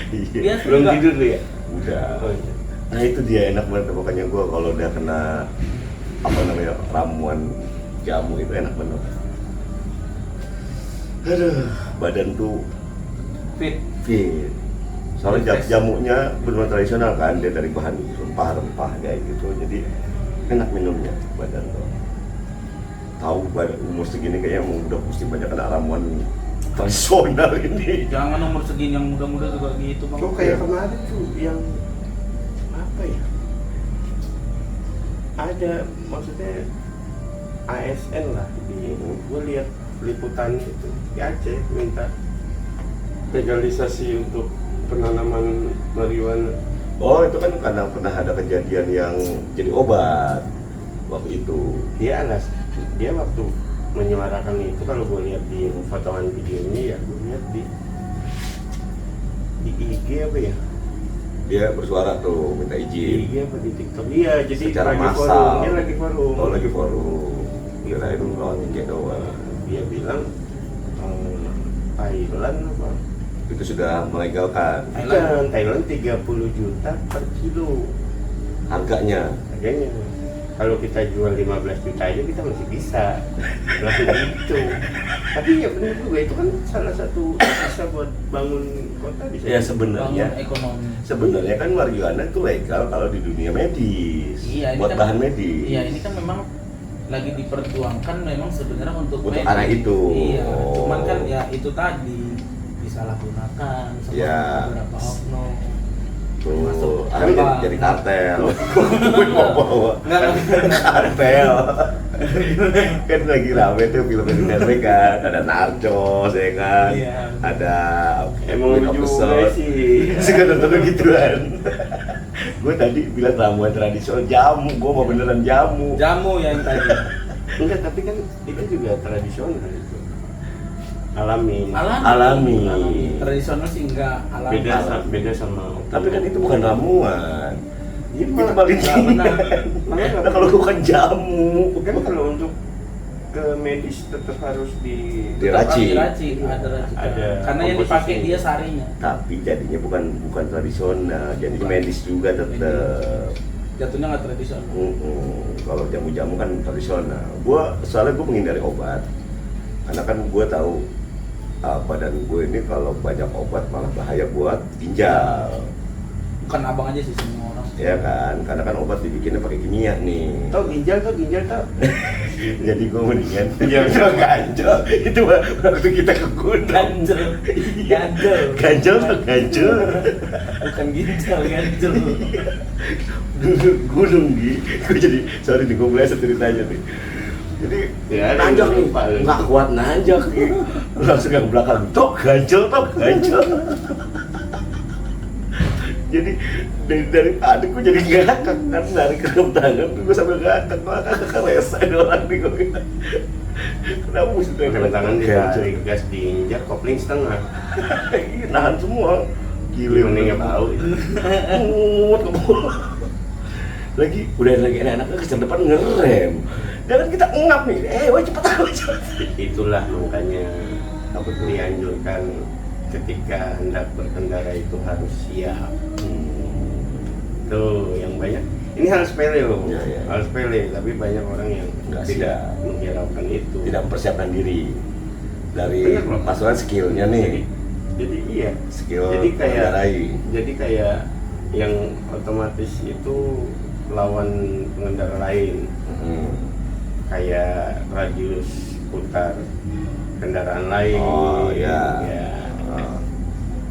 Iya. Biasa Belum juga. tidur lu ya? Udah. Oh, iya. Nah itu dia enak banget pokoknya gua kalau udah kena apa namanya ramuan jamu itu enak banget. Aduh, badan tuh Fit. fit. Soalnya Fresh. jamunya benar tradisional kan, dia dari bahan rempah-rempah kayak gitu. Jadi enak minumnya badan tuh. Tahu badan umur segini kayaknya udah mesti banyak kena ramuan tradisional ini. Jangan umur segini yang muda-muda juga gitu bang. Kok kayak kemarin tuh yang apa ya? Ada maksudnya ASN lah di gue lihat liputan itu di Aceh minta legalisasi untuk penanaman marijuana. Oh itu kan karena pernah ada kejadian yang jadi obat waktu itu. Dia waktu menyuarakan itu, kalau gue lihat di potongan videonya ya gue lihat di IG apa ya? Dia bersuara tuh minta Di izin IG apa di TikTok? Iya, jadi secara lagi massal. forum. Dia lagi forum. Oh lagi forum. Kirain lawan tiket doang. Dia bilang Thailand apa? Itu sudah melegalkan Bukan, Thailand 30 juta per kilo harganya. harganya. Kalau kita jual 15 juta aja kita masih bisa. Langsung gitu. Tapi ya benar juga, itu kan salah satu bisa buat bangun kota bisa. Ya sebenarnya Bangun ekonomi. sebenarnya kan marijuana itu legal kalau di dunia medis. Iya, ini buat kan- bahan medis. Iya, ini kan memang lagi diperjuangkan memang sebenarnya untuk Untuk medis. arah itu. Iya, Oh. cuman kan ya itu tadi disalahgunakan sama Ya. beberapa oknum. Tuh, Masuk akhirnya apa? jadi kartel. Gue mau bawa Enggak. kartel. Kan lagi rame tuh film di Netflix kan, ada Narcos ya kan, Iya. ada Emang Queen lu of the juga South. sih. Suka nonton gituan. Gue tadi bilang ramuan tradisional jamu, gue mau beneran jamu. Jamu yang tadi. Enggak, tapi kan itu juga tradisional itu. Alami. Alami. Tradisional sih enggak alami. Beda sama. Tapi kan itu bukan ramuan. Iya, Itu paling Enggak benar. Nah kalau bukan jamu, kan kalau untuk ke medis tetap harus Diracik. Diracik, ada racikan. Ada Karena yang dipakai komposisi. dia sarinya. tapi jadinya bukan tradisional, jadi medis juga tetap. Jatuhnya nggak tradisional. Kalau jamu-jamu kan tradisional. Soalnya gue menghindari obat, karena kan gue tahu badan gue ini kalau banyak obat malah bahaya buat ginjal, Bukan abang aja sih, semua orang. ya kan? Karena kan obat dibikinnya pakai kimia nih. Tau ginjal tau. Jadi gue mendingan jangan ganjel. Itu waktu kita ke gunung. Ganjel. Ganjel. Ganjel tuh ganjel. Bukan ginjal, ganjel. Duduk gunung gue jadi sorry nih gue mulai ceritanya nih. Jadi Ya, nanjak nih, lupa. nggak kuat nanjak nih. Langsung yang belakang, tok ganjel. Jadi dari tadi gue jadi ngakak kan, dari kerem tangan gue sambil ngakak, ngakak rese orang nih gue. Kenapa mesti Karena tangan ditarik, gas diinjak, kopling setengah. Iya, nahan semua. Gila, mana nggak tahu itu. Lagi udah lagi enak-enaknya ke depan ngerem. Dan kita ngap nih, wah cepet. Itulah makanya Apa tuh? dianjurkan ketika hendak berkendara itu harus siap. Tuh yang banyak. Ini hal sepele loh, Iya, iya. hal sepele. Tapi banyak orang yang Nggak tidak siap. menghiraukan itu. Tidak mempersiapkan diri dari Bener loh. masalah skillnya nih, Jadi iya. skill Jadi kayak mengendarai. jadi kayak yang otomatis itu lawan pengendara lain, Hmm. kayak radius putar kendaraan lain. Oh iya. Ya. Ah,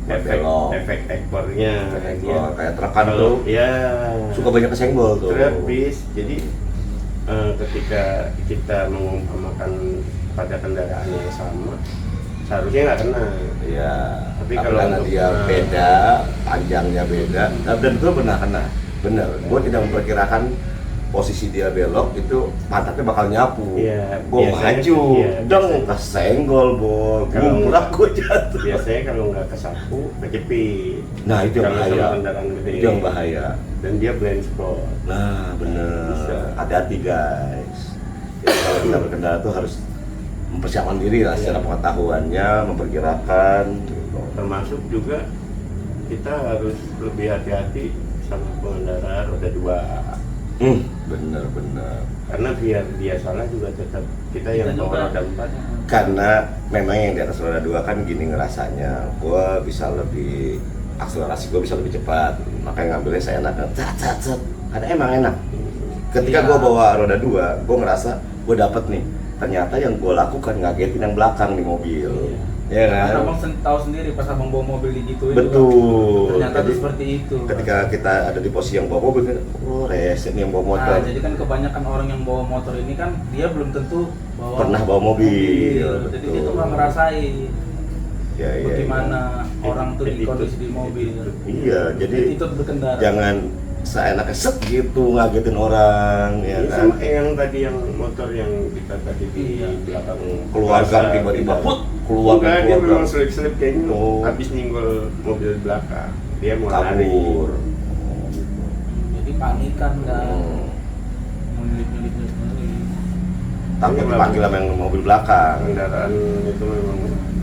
Efek belok. efek ekornya Ekor, kayak trukkan tuh ya suka banyak kesenggol tuh. terapis. Jadi ketika kita mengumpamakan pada kendaraan yang sama, seharusnya nggak kena. Iya. Tapi Tapi kalau karena untuk- dia beda, panjangnya beda, dan itu benar kena. Bener. Gue tidak memperkirakan posisi dia belok itu pantatnya bakal nyapu. Iya, Gue biasanya- maju, iya, dong biasanya. kesenggol bol, Kalau- gumrak gue jatuh. Biasanya kalau nggak kesapu, kejepit. Nah itu yang Kalau bahaya. sama kendaraan gede. Itu yang bahaya. Dan dia blind spot. Nah bener. Bisa. Hati-hati guys. Jadi kalau kita berkendara tuh harus mempersiapkan diri lah secara Iya. pengetahuannya, memperkirakan. Gitu. Termasuk juga kita harus lebih hati-hati sama pengendara roda 2. Bener. Karena biar dia salah juga tetap kita yang Kita bawa juga. roda 4. Karena memang yang di atas roda 2 kan gini ngerasanya, gue bisa lebih akselerasi gue bisa lebih cepat, makanya ngambilnya saya enak, cat. Karena emang enak. Ketika Iya. gue bawa roda 2, gue ngerasa gue dapet nih. Ternyata yang gue lakukan ngagetin yang belakang di mobil, ya kan? Abang tahu sendiri pas abang bawa mobil digituin. Betul. Ternyata Jadi, tuh seperti itu. ketika kita ada di posisi yang bawa mobil, oh rese nih yang bawa motor. Nah, jadi kan kebanyakan orang yang bawa motor ini kan dia belum tentu Pernah bawa mobil, Jadi betul. dia tuh nggak ngerasain Ya, bagaimana orang tuh di Itu- kondisi di mobil. Iya, jadi itu berkendara. jangan seenaknya set gitu ngagetin orang, ya Ini kan? sama yang tadi yang motor yang kita tadi di Iya. belakang Keluarga plaza, tiba-tiba, tidak. put, keluar Enggak, dia keluarga. memang selip-selip kayaknya Oh. habis ninggol mobil belakang. Dia mau lari. Kabur. Jadi panikan kan. Hmm. Melip. Takut Ini dipanggil sama yang mobil belakang. Kendaraan itu memang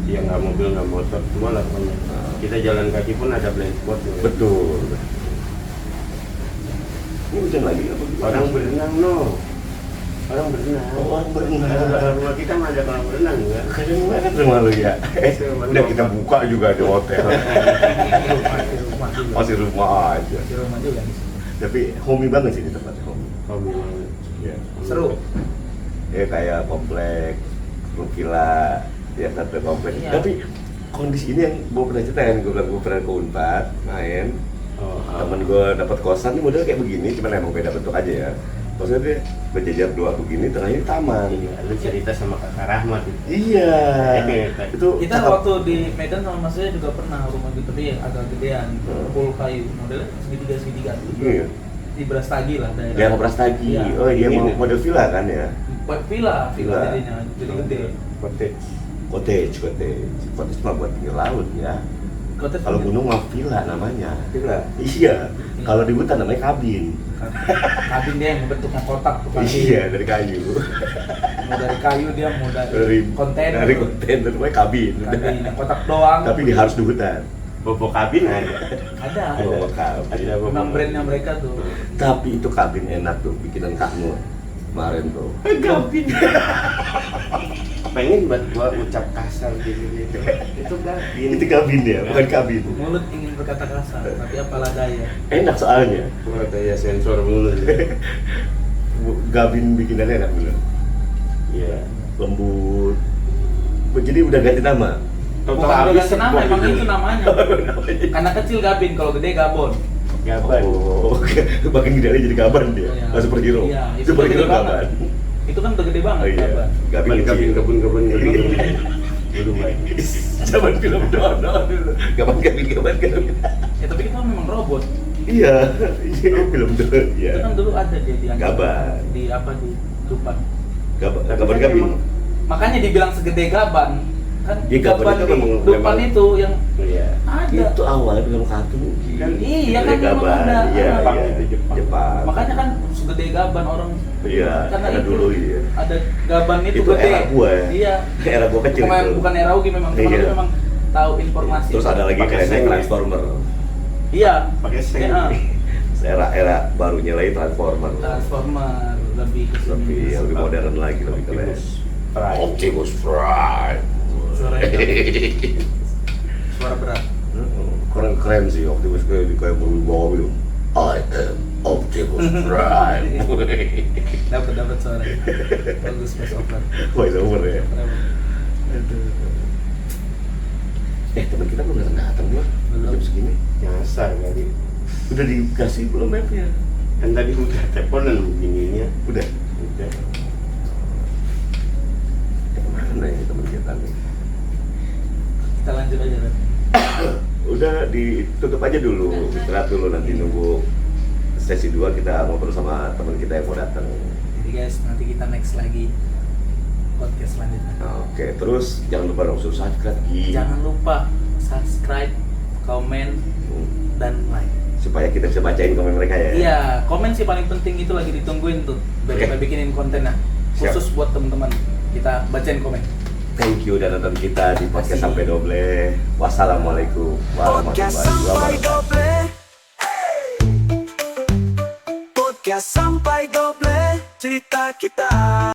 ya nggak mobil nggak motor semua lah pokoknya. Kita jalan kaki pun ada blind spot. Betul. Ini hujan lagi apa gimana? Orang berenang no. Orang berenang. Oh, orang berenang. Ada rumah kita mah ada orang berenang enggak? Kadang mana rumah lu ya? Udah kita buka juga di hotel. Masih rumah aja. Di rumah juga di sini. Tapi homey banget sih di tempatnya homey. Oh, memang. Ya. Seru. Ya kayak komplek, villa, ya satu komplek. Iya. Tapi kondisi ini yang gue pernah ceritain, gue bilang gue pernah ke Unpad main. Oh, Temen gue dapat kosan, ini model kayak begini, cuman emang beda bentuk aja ya. Maksudnya dia berjajar dua begini, tengahnya ini taman. Iya, lu cerita sama Kakak Rahmat itu. Iya. Itu Kita cakep. waktu di Medan sama Mas saya juga pernah rumah gitu dia agak gedean, full kayu, modelnya segitiga Iya. di Brastagi lah daerah. Daerah Brastagi. Iya. Oh iya, Ini. model villa kan ya. Villa Villa. jadinya, jadi gede. Cottage. Cottage mah buat pinggir laut ya. Kota Kalau gunung mah villa namanya. Villa. Iya. Kalau di hutan namanya kabin. kabin dia yang bentuknya kotak tuh kabin. Iya, dari kayu. Mau dari kayu dia mau dari kontainer. Dari kontainer namanya kabin. Kabin yang kotak doang. Tapi dia harus di hutan. Bobo kabin ada. ada. Oh, kabin. Ada bobo. Memang brandnya mereka tuh. Tapi itu kabin enak tuh, bikinan Kak Nur kemarin tuh. Kabin. Pengen buat gua ucap kasar gitu. Itu kabin. Itu kabin ya, bukan kabin. Mulut ingin berkata kasar, tapi apalah daya. Enak soalnya. Gua kayak sensor mulu. Kabin bikinannya enak bener. Iya. Lembut. Jadi udah ganti nama. Bukan udah ganti nama, emang itu namanya. Karena kecil Gabin, kalau gede Gabon. Gaban. Oh, makin gede aja jadi gaban dia. Iya. Nggak superhero. Iya, itu Superhero gede banget. gaban. Itu kan udah gede banget Oh iya. Gabon. Gabin Kabin kecil. kebun-kebun gitu. Belum baik. Zaman film Dono dulu. Gaban. Ya tapi kita memang robot. Iya, film dulu. Itu Iya. kan dulu ada dia di Gaban. di apa di Tupan. Gaban Gabin. Makanya dibilang segede gaban. Kan Iya, Gaban itu di memang- Tupan memang- itu yang Iya. ada. Itu awalnya film kartun. Kan iya, kan memang Gaban. ada. Iya, Jepang iya. itu, Jepang. Jepang. Makanya kan segede gaban orang. Iya, karena dulu iya. Ada gaban itu, Itu gede. era gua ya. Iya. Era gua kecil bukan, itu. bukan era Ugi memang, teman Iya. Ugi memang tahu informasi. Terus ada lagi Pakai kayak seng. Transformer. Iya. Pakai seng. Iya. Era barunya lagi Transformer. Transformer lebih ke sini. Lebih modern lagi, lebih keren. Optimus Prime. Optimus Prime. Suara suara berat. Keren sih Optimus kayak bawa gitu. I am Optimus Prime. Dapat suara. Bagus voice over. Voice over ya. Keren. Teman kita belum datang gua. Belum. Jam segini. Nyasar kali. Udah dikasih belum mapnya? Kan tadi udah teleponan begininya. Udah. Udah. Kemana ya teman kita nih? Kita lanjut aja kan. Udah ditutup aja dulu, istirahat dulu, nanti nunggu sesi 2 kita ngobrol sama teman kita yang mau datang. Jadi guys, nanti kita next lagi podcast selanjutnya. Oke, terus jangan lupa dong subscribe Gi. Jangan lupa subscribe, komen, dan like. Supaya kita bisa bacain komen mereka ya. Iya, komen sih paling penting, itu lagi ditungguin tuh. Biar Oke. kita bikinin kontennya Siap. khusus buat teman-teman. Kita bacain komen. Thank you udah nonton kita di podcast Makasih. sampai doble. Wassalamualaikum Podcast warahmatullahi sampai wabarakatuh. doble. Podcast sampai doble. Cerita kita.